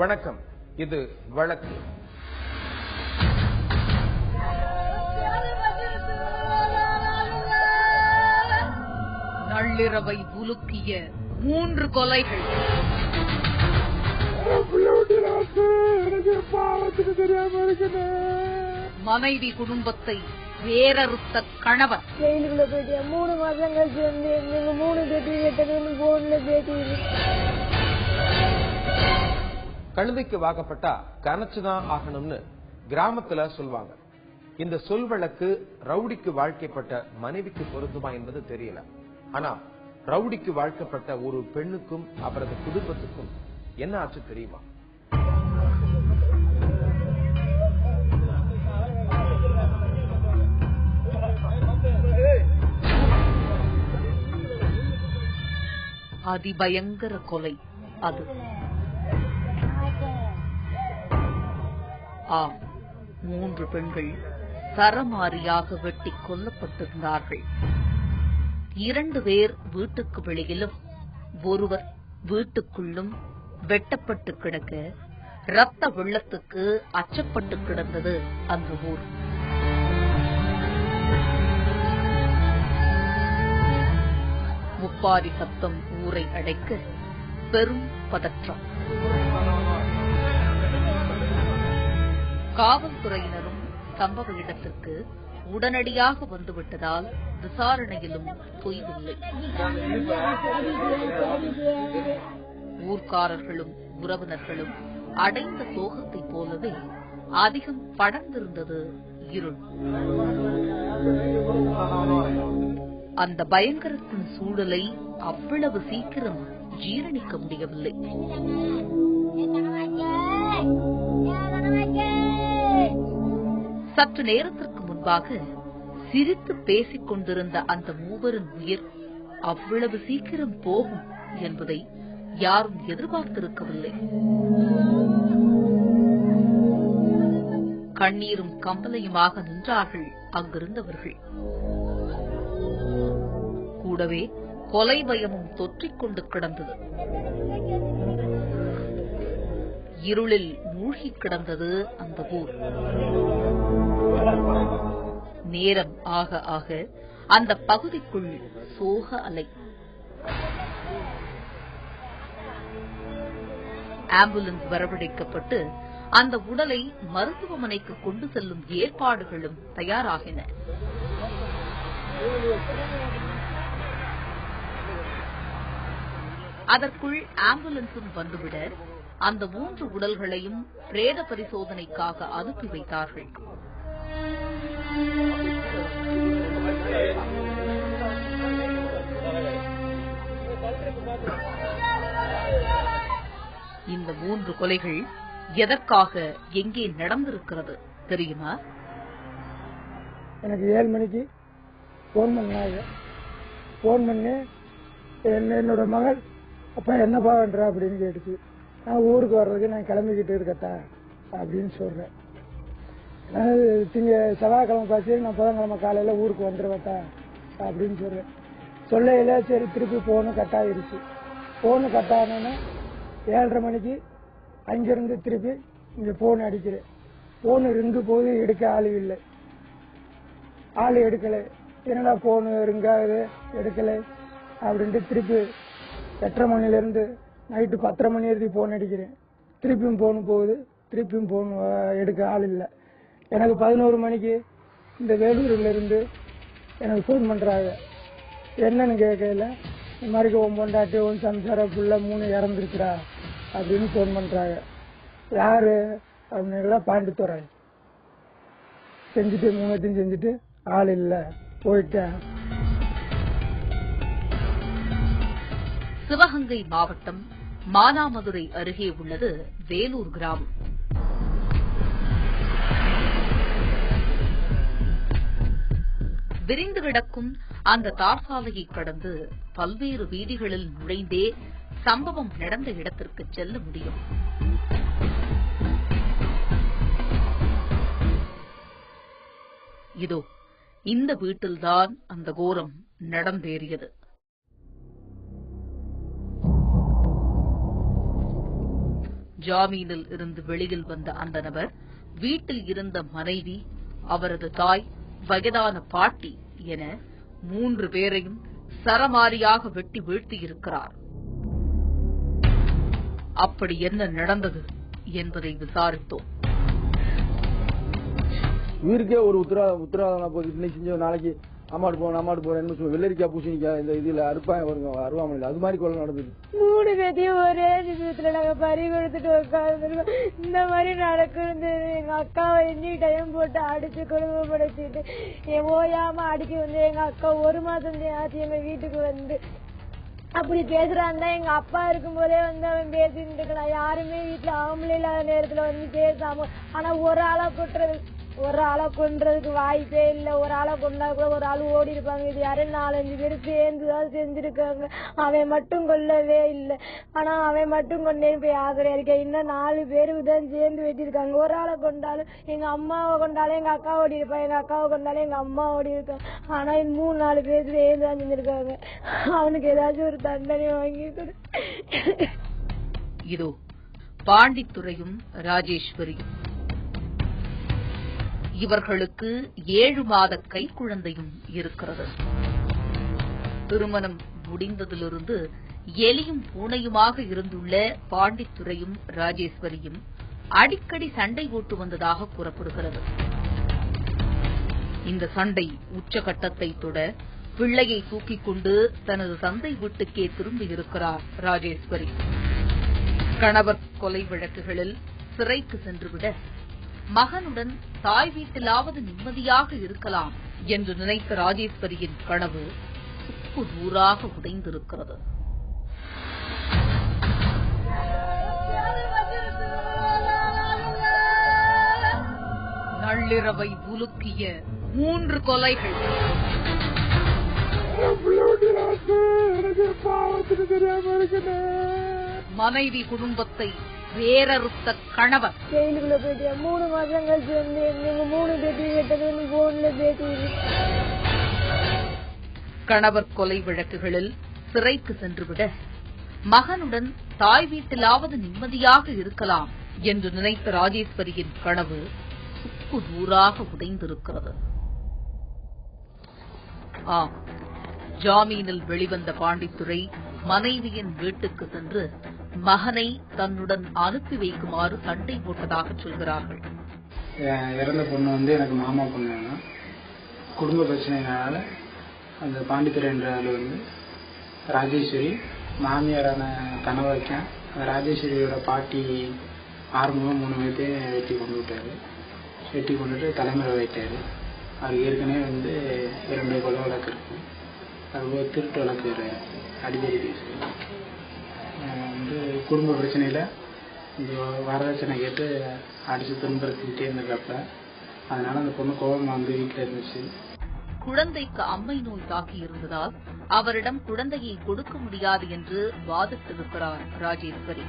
வணக்கம். இது வழக்கு. நள்ளிரவை உலுக்கிய 3 கொலைகள். மனைவி குடும்பத்தை வேறறுத்த கணவன். ஜெயிலுக்குள்ள போயிட்டு 3 மாசம் கழிச்சு வந்து நீங்க 3 பேட்டி கேட்டதுன்னு போன்ல பேட்டி. கழுதைக்கு வாக்கப்பட்டா கனச்சுதான் ஆகணும்னு கிராமத்துல சொல்வாங்க. இந்த சொல் வழக்கு ரவுடிக்கு வாழ்க்கைப்பட்ட மனைவிக்கு பொருந்துமா என்பது தெரியல. ஆனா ரவுடிக்கு வாழ்க்கப்பட்ட ஒரு பெண்ணுக்கும் அவரது குடும்பத்துக்கும் என்ன ஆச்சு தெரியுமா? அதிபயங்கர கொலை அது. ஆம், 3 பெண்கள் சரமாரியாக வெட்டி கொல்லப்பட்டிருந்தார்கள். 2 பேர் வீட்டுக்கு வெளியிலும் ஒருவர் வீட்டுக்குள்ளும் வெட்டப்பட்டு கிடக்க ரத்த வெள்ளத்துக்கு அச்சப்பட்டு கிடந்தது அந்த ஊர். முப்பாரி சத்தம் ஊரை அடைக்க பெரும் பதற்றம். காவல்துறையினரும் சம்பவ இடத்திற்கு உடனடியாக வந்துவிட்டதால் விசாரணையிலும் தொய்வில்லை. ஊர்க்காரர்களும் உறவினர்களும் அடைந்த சோகத்தைப் போலவே அதிகம் படர்ந்திருந்தது இருள். அந்த பயங்கரத்தின் சூழலை அவ்வளவு சீக்கிரம் ஜீரணிக்க முடியவில்லை. சற்று நேரத்திற்கு முன்பாக சிரித்து பேசிக் கொண்டிருந்த அந்த 3 உயிர் அவ்வளவு சீக்கிரம் போகும் என்பதை யாரும் எதிர்பார்த்திருக்கவில்லை. கண்ணீரும் கம்பலையுமாக நின்றார்கள் அங்கிருந்தவர்கள். கூடவே கொலை பயமும் தொற்றிக்கொண்டு கிடந்தது. இருளில் மூழ்கி கிடந்தது அந்த ஊர். நேரம் ஆக ஆக அந்த பகுதிக்குள் சோக அலை. ஆம்புலன்ஸ் வரவழைக்கப்பட்டு அந்த உடலை மருத்துவமனைக்கு கொண்டு செல்லும் ஏற்பாடுகளும் தயாராகின. அதற்குள் ஆம்புலன்ஸும் வந்துவிட அந்த 3 உடல்களையும் பிரேத பரிசோதனைக்காக அனுப்பி வைத்தார்கள். இந்த 3 கொலைகள் எதற்காக எங்கே நடந்திருக்கிறது தெரியுமா? எனக்கு 7 மணிக்கு போன் பண்ணாங்க. போன் பண்ணி என்னோட மகள் அப்பா என்னப்பா பண்ற அப்படின்னு கேட்டுச்சு. நான் ஊருக்கு வர்றதுக்கு நான் கிளம்பிக்கிட்டு இருக்கட்டா அப்படின்னு சொல்றேன். செவ்வாய்க்கிழமை பாச்சு நான் புதன்கிழமை காலையில ஊருக்கு வந்துடுவேட்டா அப்படின்னு சொல்றேன். சொல்லையில சரி திருப்பி போன் கட்டாயிருச்சு. போன் கட்டானோன்னு 7:30 மணிக்கு அங்கிருந்து திருப்பி இங்க போன் அடிக்கிறேன். போன் ரிங்கு போது எடுக்க ஆளு இல்லை. ஆளு எடுக்கல. என்னடா போன் ரிங்காகுது எடுக்கல அப்படின்ட்டு திருப்பி 8:30 மணிலிருந்து நைட்டு 10:30 மணி வரைக்கும் போன் அடிக்கிறேன். திருப்பியும் போன் போகுது. திருப்பியும் போன் எடுக்க ஆள் இல்லை. எனக்கு 11 மணிக்கு இந்த வேலூர்ல இருந்து எனக்கு போன் பண்றாங்க. என்னன்னு கேட்கல. இந்த மாதிரி உன் பொண்டாட்டி உன் சம்சார புள்ள 3 இறந்துருக்குறா அப்படின்னு போன் பண்றாங்க. யாரு அப்படின்னு பாண்டித்துறை செஞ்சுட்டு 3 செஞ்சுட்டு ஆள் இல்லை போயிட்டேன். சிவகங்கை மாவட்டம் மானாமதுரை அருகே உள்ளது வேலூர் கிராமம். விரிந்து கிடக்கும் அந்த தார் சாலையை கடந்து பல்வேறு வீதிகளில் நுழைந்தே சம்பவம் நடந்த இடத்திற்கு செல்ல முடியும். இதோ இந்த வீட்டில்தான் அந்த கோரம் நடந்தேறியது. ஜாமீனில் இருந்து வெளியில் வந்த அந்த நபர் வீட்டில் இருந்த மனைவி, அவரது தாய், வயதான பாட்டி என 3 பேரையும் சரமாரியாக வெட்டி வீழ்த்தியிருக்கிறார். அப்படி என்ன நடந்தது என்பதை விசாரித்தோம். உயிருக்கே ஒரு உத்தரவாதம் போகுது. இன்னைக்கு செஞ்ச நாளைக்கு அம்மாடு போறேன் வெள்ளரிக்காய் பூசணிக்காய் இந்த இதுல அருவாமலை அது மாதிரி கொலை நடந்தது. 3 பேத்தையும் ஒரே நிமிஷத்துல நாங்க பறி கொடுத்துட்டு உட்காந்துருக்கோம். இந்த மாதிரி நடக்குது. எங்க அக்காவை எண்ணி டைம் போட்டு அடிச்சு குடும்பப்படுத்திட்டு ஓயாம அடிக்க வந்து எங்க அக்கா 1 மாசம் ஆச்சு எங்க வீட்டுக்கு வந்து. அப்படி பேசுறான் தான் எங்க அப்பா இருக்கும் போதே வந்து அவன் பேசிட்டு இருக்கலாம். யாருமே வீட்டுல ஆம்பளை இல்லாத நேரத்துல வந்து பேசாம. ஆனா ஒரு ஆளை கொன்றதுக்கு வாய்ப்பே இல்லை. ஒரு ஆளை கொண்டா கூட ஒரு ஆள் ஓடி இருப்பாங்க. இது யாரும் 4-5 பேர் சேர்ந்துதான் செஞ்சிருக்காங்க. அவன் மட்டும் கொல்லவே இல்லை. ஆனா அவன் மட்டும் கொண்டேன்னு போய் ஆசிரியர் இருக்க. இன்னும் 4 பேருக்கு தான் சேர்ந்து வெட்டிருக்காங்க. ஒரு ஆளை கொண்டாலும் எங்க அம்மாவை கொண்டாலும் எங்க அக்கா ஓடி இருப்பான். எங்க அக்காவை கொண்டாலும் எங்க அம்மா ஓடி இருக்காங்க. ஆனா 3-4 பேர் சேர்ந்து தான் செஞ்சிருக்காங்க. அவனுக்கு ஏதாச்சும் ஒரு தண்டனை வாங்கி கொடு. இதோ பாண்டித்துரையும் ராஜேஸ்வரியும். இவர்களுக்கு 7 மாத கைக்குழந்தையும் இருக்கிறது. திருமணம் முடிந்ததிலிருந்து எலியும் பூனையுமாக இருந்துள்ள பாண்டித்துரையும் ராஜேஸ்வரியும் அடிக்கடி சண்டை போட்டு வந்ததாக கூறப்படுகிறது. இந்த சண்டை உச்சகட்டத்தை தொட பிள்ளையை தூக்கிக் கொண்டு தனது தந்தை வீட்டுக்கே திரும்பியிருக்கிறார் ராஜேஸ்வரி. கணவர் கொலை வழக்குகளில் சிறைக்கு சென்றுவிட மகனுடன் தாய் வீட்டிலாவது நிம்மதியாக இருக்கலாம் என்று நினைத்த ராஜேஸ்வரியின் கனவு சுக்கு நூறாக உடைந்திருக்கிறது. நள்ளிரவை உலுக்கிய 3 கொலைகள். மனைவி குடும்பத்தை வேறறுத்த கணவர். ஜெயிலுக்குள்ள போயிட்டு 3 மாசம் கழிச்சு வந்து நீங்க 3 பேட்டி கேட்டதுன்னு போன்ல பேட்டி. கணவர் கொலை வழக்குகளில் சிறைக்கு சென்றுவிட மகனுடன் தாய் வீட்டிலாவது நிம்மதியாக இருக்கலாம் என்று நினைத்த ராஜேஸ்வரியின் கனவு சுக்கு நூறாக உடைந்திருக்கிறது. ஜாமீனில் வெளிவந்த பாண்டித்துரை மனைவியின் வீட்டுக்கு சென்று மகனை தன்னுடன் அனுப்பி வைக்குமாறு சண்டை போட்டதாக சொல்கிறார்கள். இறந்த பொண்ணு வந்து எனக்கு மாமா பொண்ணு. குடும்ப பிரச்சனைனால அந்த பாண்டித்துரை என்ற வந்து ராஜேஸ்வரி மாமியாரான கணவருக்கேன் ராஜேஸ்வரியோட பாட்டி ஆறுமுகம் 3 பேர்த்தையும் வெட்டி கொண்டு விட்டாரு. வெட்டி கொண்டுட்டு தலைமுறை வைத்தாரு. அவர் ஏற்கனவே வந்து 2 கொலை வழக்கு இருக்கு. அது திருட்டு வழக்கு அடிக்கடி பேசுகிறேன். வந்து குடும்ப பிரச்சனையில் இந்த வரதட்சணை கேட்டு அடித்து துன்புறுத்திக்கிட்டே இருந்தப்ப அதனால அந்த பொண்ணு கோபமாக வந்து வீட்டில் இருந்துச்சு. குழந்தைக்கு அம்மை நோய் தாக்கி இருந்ததால் அவரிடம் குழந்தையை கொடுக்க முடியாது என்று வாதிட்டிருக்கிறார் ராஜேஸ்வரி.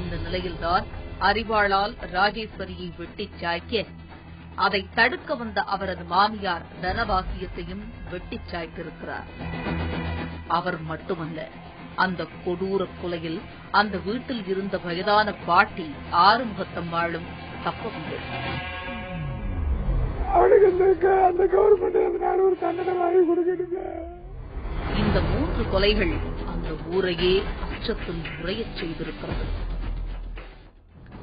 இந்த நிலையில்தான் அறிவாளால் ராஜேஸ்வரியை வெட்டிச் சாய்க்க அதை தடுக்க வந்த அவரது மாமியார் தனவாசியத்தையும் வெட்டிச் சாய்த்திருக்கிறார். அவர் மட்டுமல்ல, அந்த கொடூர கொலையில் அந்த வீட்டில் இருந்த வயதான பாட்டி ஆறுமுகத்தம்மாளும் தப்பவில்லை. இந்த 3 கொலைகள் அந்த ஊரையே அச்சத்தில் உறையச் செய்திருக்கிறது.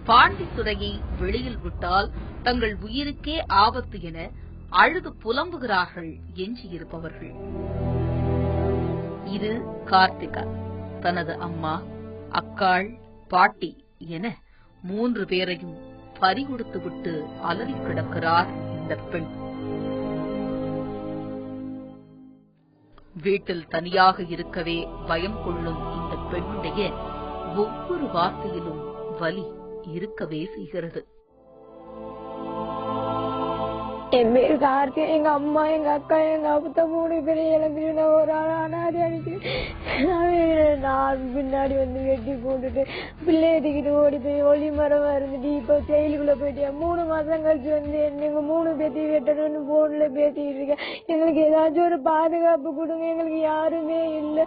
பாண்டித்துரையை வெளியில் விட்டால் தங்கள் உயிருக்கே ஆபத்து என அழுது புலம்புகிறார்கள் எஞ்சியிருப்பவர்கள். இது கார்த்திகா. தனது அம்மா, அக்காள், பாட்டி என 3 பேரையும் பறிகொடுத்துவிட்டு அலறி கிடக்கிறார் இந்த பெண். வீட்டில் தனியாக இருக்கவே பயம் கொள்ளும் இந்த பெண்ணுடைய ஒவ்வொரு வார்த்தையிலும் வலி இருக்கவே செய்கிறது. என் பேரு கார்த்தி. எங்க அம்மா, எங்க அக்கா, எங்க அப்பா 3 பேரும் இழந்துட்டு ஒரு ஆள் அனாதி அடிச்சு நான் பின்னாடி வந்து வெட்டி போட்டுட்டு பிள்ளைய தூக்கிட்டு ஓடி போய் ஒளி மரமா இருந்துட்டு இப்ப ஜெயிலுக்குள்ள போயிட்டேன். 3 மாசம் கழிச்சு வந்து நீங்க 3 பேத்தி வெட்டணும்னு போன்ல பேசிட்டு இருக்கேன். எங்களுக்கு ஏதாச்சும் ஒரு பாதுகாப்பு கொடுங்க. எங்களுக்கு யாருமே இல்லை.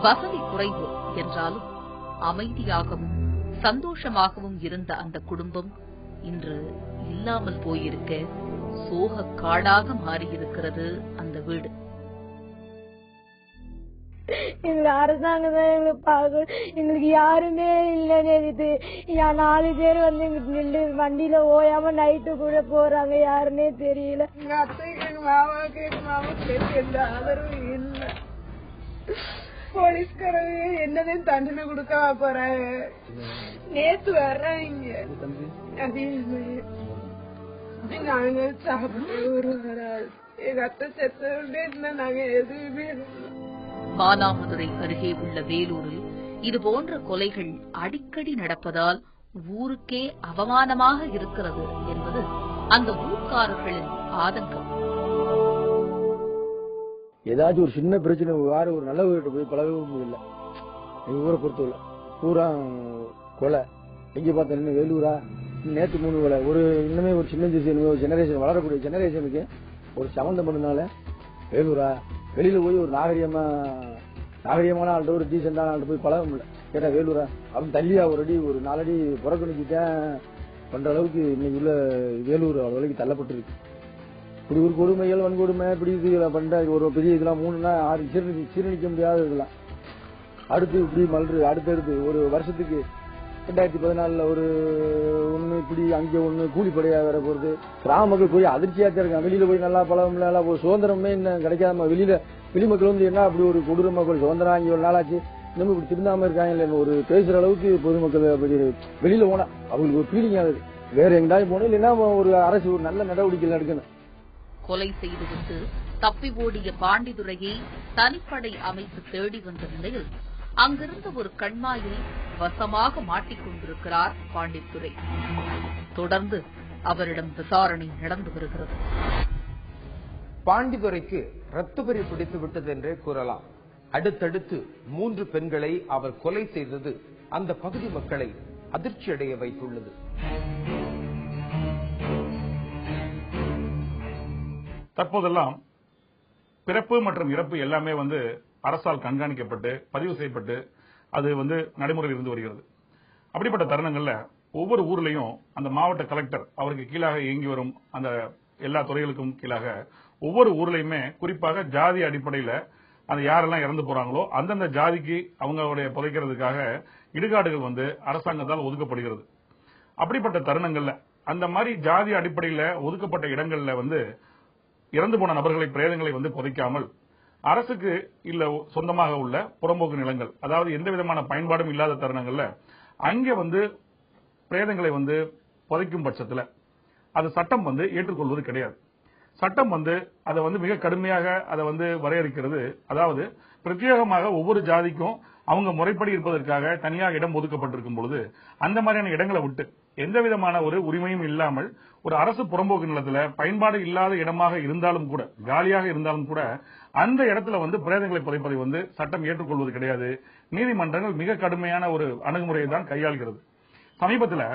வசதி குறைவு என்றாலும் அமைதியாகவும் சந்தோஷமாகவும் இருந்த அந்த குடும்பம் இன்று இல்லாமல் போயிருக்க சோக காடாக மாறியிருக்கிறது அந்த வீடு. எங்களை அரசாங்கம் தான் எங்களுக்கு பார்க்கணும். எங்களுக்கு யாருமே இல்லைன்னு இது 4 பேர் வந்து நின்று வண்டியில ஓயாம நைட்டு கூட போறாங்க. யாருன்னே தெரியல. எங்க அத்தைக்கு எங்க மாமாவுக்கு எந்த ஆதரவும் இல்லை. போலீஸ்காரங்க என்னதான் தண்டனை கொடுக்க போறாங்க. நேத்து வர்றாங்க. நாங்க சாப்பிட்டு ஒரு வராது. எங்க அத்தை செத்தே இருந்தா நாங்க எதுவுமே. மானாமதுரை அருகே உள்ள வேலூரில் இதுபோன்ற கொலைகள் அடிக்கடி நடப்பதால் ஊருக்கே அவமானமாக இருக்கிறது என்பது அந்த ஊர்க்காரர்களின் ஆதங்கம். ஏதாச்சும் ஒரு சின்ன பிரச்சனை வேற ஒரு நல்ல வீட்டு போய் பழகவும் இல்லை. எங்க ஊரை பொறுத்தவரை பூரா கொலை. எங்க பார்த்தா வேலூரா நேற்று 3 கொலை. ஒரு இன்னுமே ஒரு சின்ன ஜெனரேஷன் வளரக்கூடிய ஜெனரேஷனுக்கு ஒரு சம்பந்தம் பண்ணனால வேலூரா வெளியில போய் ஒரு நாகரிகமான ஆள்கிட்ட ஒரு டீசென்டான ஆள்கிட்ட போய் பழக முடியல. கேட்டா வேலூரா அவன் தள்ளியா ஒரு அடி ஒரு 4 அடி புறக்கணிக்கிட்டேன் பண்ற அளவுக்கு இன்னைக்கு உள்ள வேலூர் அளவுக்கு தள்ளப்பட்டிருக்கு. இப்படி ஒரு கொடுமைகள் வன்கொடுமை இப்படி இது பண்ற ஒரு பெரிய இதெல்லாம் 3-6 சீரணிக்க முடியாத இதெல்லாம் அடுத்து இப்படி மல்று அடுத்தடுத்து ஒரு வருஷத்துக்கு 2014 ஒரு ஒண்ணு இப்படி அங்க ஒண்ணு கூலிப்படையா வேற போறது. கிராம மக்கள் போய் அதிர்ச்சியா தான் இருக்காங்க. வெளியில போய் நல்லா பழம் ஒரு சுதந்திரமே இன்னும் கிடைக்காம வெளி மக்கள் வந்து என்ன அப்படி ஒரு கொடூர மக்கள் சுதந்திரம் அங்கே ஒரு நாளாச்சு இன்னும் இப்படி திருந்தாம இருக்காங்க இல்லைன்னு ஒரு பேசுற அளவுக்கு பொதுமக்கள் வெளியில போனா அவங்களுக்கு ஒரு ஃபீலிங் ஆகுது. வேற எங்கேயாவது போனா இல்லைன்னா ஒரு அரசு ஒரு நல்ல நடவடிக்கை எடுக்கணும். கொலை செய்துவிட்டு தப்பி ஓடிய பாண்டித்துரையை தனிப்படை அமைத்து தேடி வந்த நிலையில் அங்கிருந்த ஒரு கண்மாயில் வசமாக மாட்டிக்கொண்டிருக்கிறார் பாண்டித்துரை. தொடர்ந்து அவரிடம் விசாரணை நடந்து வருகிறது. பாண்டித்துரைக்கு ரத்தபரி பிடித்து விட்டது என்றே கூறலாம். அடுத்தடுத்து 3 பெண்களை அவர் கொலை செய்தது அந்த பகுதி மக்களை அதிர்ச்சியடைய வைத்துள்ளது. தற்போதெல்லாம் பிறப்பு மற்றும் இறப்பு எல்லாமே அரசால் கண்காணிக்கப்பட்டு பதிவு செய்யப்பட்டு அது நடைமுறையில் இருந்து வருகிறது. அப்படிப்பட்ட தருணங்கள்ல ஒவ்வொரு ஊர்லயும் அந்த மாவட்ட கலெக்டர் அவருக்கு கீழாக இயங்கி வரும் அந்த எல்லா துறைகளுக்கும் கீழாக ஒவ்வொரு ஊர்லயுமே குறிப்பாக ஜாதி அடிப்படையில அந்த யாரெல்லாம் இறந்து போறாங்களோ அந்தந்த ஜாதிக்கு அவங்களுடைய புதைக்கிறதுக்காக இடுகாடுகள் அரசாங்கத்தால் ஒதுக்கப்படுகிறது. அப்படிப்பட்ட தருணங்கள்ல அந்த மாதிரி ஜாதி அடிப்படையில ஒதுக்கப்பட்ட இடங்கள்ல இறந்து போன நபர்களை பிரேதங்களை புதைக்காமல் அரசுக்கு இல்ல சொந்தமாக உள்ள புறம்போக்கு நிலங்கள் அதாவது எந்த விதமான பயன்பாடும் இல்லாத தருணங்கள்ல அங்கே பிரேதங்களை புதைக்கும் பட்சத்துல அது சட்டம் ஏற்றுக்கொள்வது கிடையாது. சட்டம் அதை மிக கடுமையாக அதை வரையறுக்கிறது. அதாவது பிரத்யேகமாக ஒவ்வொரு ஜாதிக்கும் அவங்க முறைப்படி இருப்பதற்காக தனியாக இடம் ஒதுக்கப்பட்டிருக்கும் பொழுது அந்த மாதிரியான இடங்களை விட்டு எந்த விதமான ஒரு உரிமையும் இல்லாமல் ஒரு அரசு புறம்போக்கு நிலத்துல பயன்பாடு இல்லாத இடமாக இருந்தாலும் கூட காலியாக இருந்தாலும் கூட அந்த இடத்துல பிரேதங்களை புதைப்பதை சட்டம் ஏற்றுக்கொள்வது கிடையாது. நீதிமன்றங்கள் மிக கடுமையான ஒரு அணுகுமுறையை தான் கையாள்கிறது. சமீபத்தில்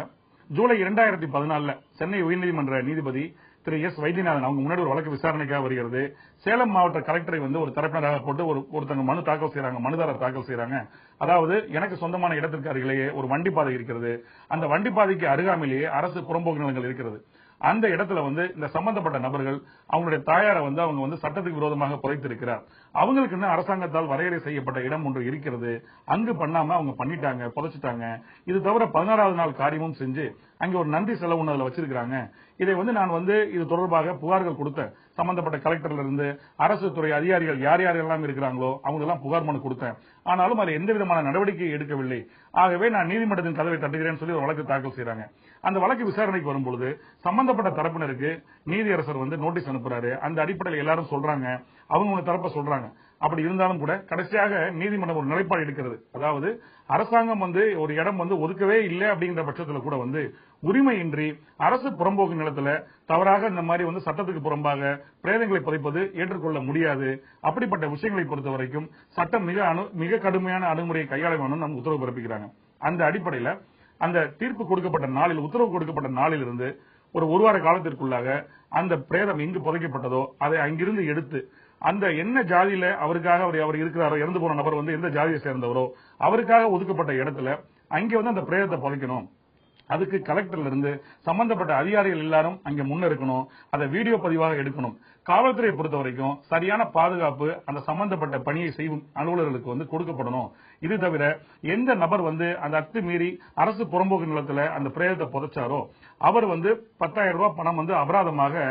ஜூலை 2014 சென்னை உயர்நீதிமன்ற நீதிபதி திரு எஸ் வைத்தியநாதன் அவங்க முன்னாடி ஒரு வழக்கு விசாரணைக்காக வருகிறது. சேலம் மாவட்ட கலெக்டரை ஒரு தரப்பினராக போட்டு ஒருத்தங்க மனு தாக்கல் செய்யறாங்க, மனுதாரர் தாக்கல் செய்யறாங்க. அதாவது எனக்கு சொந்தமான இடத்திற்கு அருகிலேயே ஒரு வண்டிப்பாதை இருக்கிறது, அந்த வண்டிப்பாதைக்கு அருகாமையிலேயே அரசு புறம்போக்கு நிலங்கள் இருக்கிறது. அந்த இடத்துல இந்த சம்பந்தப்பட்ட நபர்கள் அவங்களுடைய தாயாரை அவங்க சட்டத்துக்கு விரோதமாக புதைத்திருக்கிறார். அவங்களுக்கு அரசாங்கத்தால் வரையறை செய்யப்பட்ட இடம் ஒன்று இருக்கிறது, அங்கு பண்ணாம அவங்க பண்ணிட்டாங்க, புதைச்சிட்டாங்க. இது தவிர 16வது நாள் காரியமும் செஞ்சு அங்க ஒரு நன்றி செலவு அதுல வச்சிருக்காங்க. இதை நான் இது தொடர்பாக புகார்கள் கொடுத்தேன். சம்பந்தப்பட்ட கலெக்டர்ல இருந்து அரசு துறை அதிகாரிகள் யார் யாரெல்லாம் இருக்கிறாங்களோ அவங்க எல்லாம் புகார் மனு கொடுத்தேன். ஆனாலும் அதில் எந்த விதமான நடவடிக்கை எடுக்கவில்லை. ஆகவே நான் நீதிமன்றத்தின் கதவை தட்டுகிறேன் சொல்லி ஒரு வழக்கு தாக்கல் செய்யறாங்க. அந்த வழக்கு விசாரணைக்கு வரும்பொழுது சம்பந்தப்பட்ட தரப்பினருக்கு நீதியரசர் நோட்டீஸ் அனுப்புறாரு. அந்த அடிப்படையில் எல்லாரும் சொல்றாங்க, அவங்க தரப்ப சொல்றாங்க. அப்படி இருந்தாலும் கூட கடைசியாக நீதிமன்றம் ஒரு நிலைப்பாடு எடுக்கிறது. அதாவது அரசாங்கம் ஒரு இடம் ஒதுக்கவே இல்லை அப்படிங்கிற பட்சத்தில் கூட உரிமையின்றி அரசு புறம்போக்கு நிலத்துல தவறாக இந்த மாதிரி சட்டத்துக்கு புறம்பாக பிரேதங்களை புதைப்பது ஏற்றுக்கொள்ள முடியாது. அப்படிப்பட்ட விஷயங்களை பொறுத்த வரைக்கும் சட்டம் மிக கடுமையான அணுகுமுறையை கையாள வேண்டும் நம்ம உத்தரவு பிறப்பிக்கிறாங்க. அந்த அடிப்படையில் அந்த தீர்ப்பு கொடுக்கப்பட்ட நாளில் உத்தரவு கொடுக்கப்பட்ட நாளில் இருந்து ஒரு வார காலத்திற்குள்ளாக அந்த பிரேதம் எங்கு புதைக்கப்பட்டதோ அதை அங்கிருந்து எடுத்து அந்த என்ன ஜாதியில அவருக்காக அவர் இருக்கிறாரோ, இறந்து போன நபர் வந்து எந்த ஜாதியை சேர்ந்தவரோ அவருக்காக ஒதுக்கப்பட்ட இடத்துல அங்கே வந்து அந்த பிரேதத்தை புதைக்கணும். அதுக்கு கலெக்டர்ல இருந்து சம்பந்தப்பட்ட அதிகாரிகள் எல்லாரும் அங்க முன்ன இருக்கணும். அதை வீடியோ பதிவாக எடுக்கணும். காவல்துறையை பொறுத்த வரைக்கும் சரியான பாதுகாப்பு அந்த சம்பந்தப்பட்ட பணியை செய்யும் அலுவலர்களுக்கு வந்து கொடுக்கப்படணும். இது தவிர எந்த நபர் வந்து அந்த அத்துமீறி அரசு புறம்போக்கு நிலத்துல அந்த பிரேதத்தை புதைச்சாரோ அவர் வந்து 10,000 ரூபாய் பணம் வந்து அபராதமாக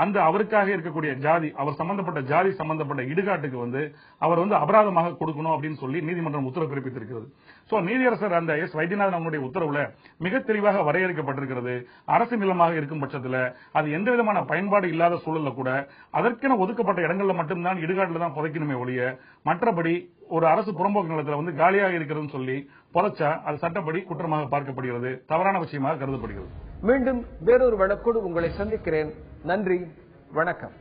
அந்த அவருக்காக இருக்கக்கூடிய ஜாதி, அவர் சம்பந்தப்பட்ட ஜாதி சம்பந்தப்பட்ட இடுகாட்டுக்கு வந்து அவர் வந்து அபராதமாக கொடுக்கணும் அப்படின்னு சொல்லி நீதிமன்றம் உத்தரவு பிறப்பித்திருக்கிறது. சோ நீதியரசர் அந்த எஸ் வைத்தியநாதன் அவருடைய உத்தரவுல மிக தெளிவாக வரையறுக்கப்பட்டிருக்கிறது. அரசு நிலமாக இருக்கும் பட்சத்துல அது எந்த விதமான பயன்பாடு இல்லாத சூழல்ல கூட அதற்கென ஒதுக்கப்பட்ட இடங்கள்ல மட்டும்தான் இடுகாட்டுல தான் புதைக்கணுமே ஒழிய மற்றபடி ஒரு அரசு புறம்போக்கு நிலத்துல வந்து காலியாக இருக்கிறதுன்னு சொல்லி புதைச்சா அது சட்டப்படி குற்றமாக பார்க்கப்படுகிறது, தவறான விஷயமாக கருதப்படுகிறது. மீண்டும் வேறொரு வழக்கோடு உங்களை சந்திக்கிறேன். நன்றி, வணக்கம்.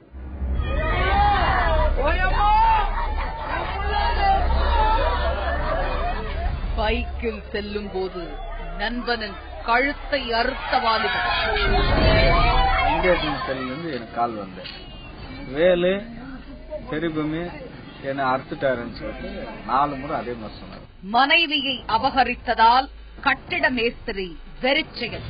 பைக்கில் செல்லும் போது நண்பனின் கழுத்தை அறுத்த வாலிபர். எனக்கு கால் வந்தேன், வேலு பெருபூமி என்ன அறுத்துட்டாருன்னு சொல்லிட்டு 4 முறை அதே மாதிரி சொன்னார். மனைவியை அபகரித்ததால் கட்டிட மேஸ்திரி வெறிச்செயல்.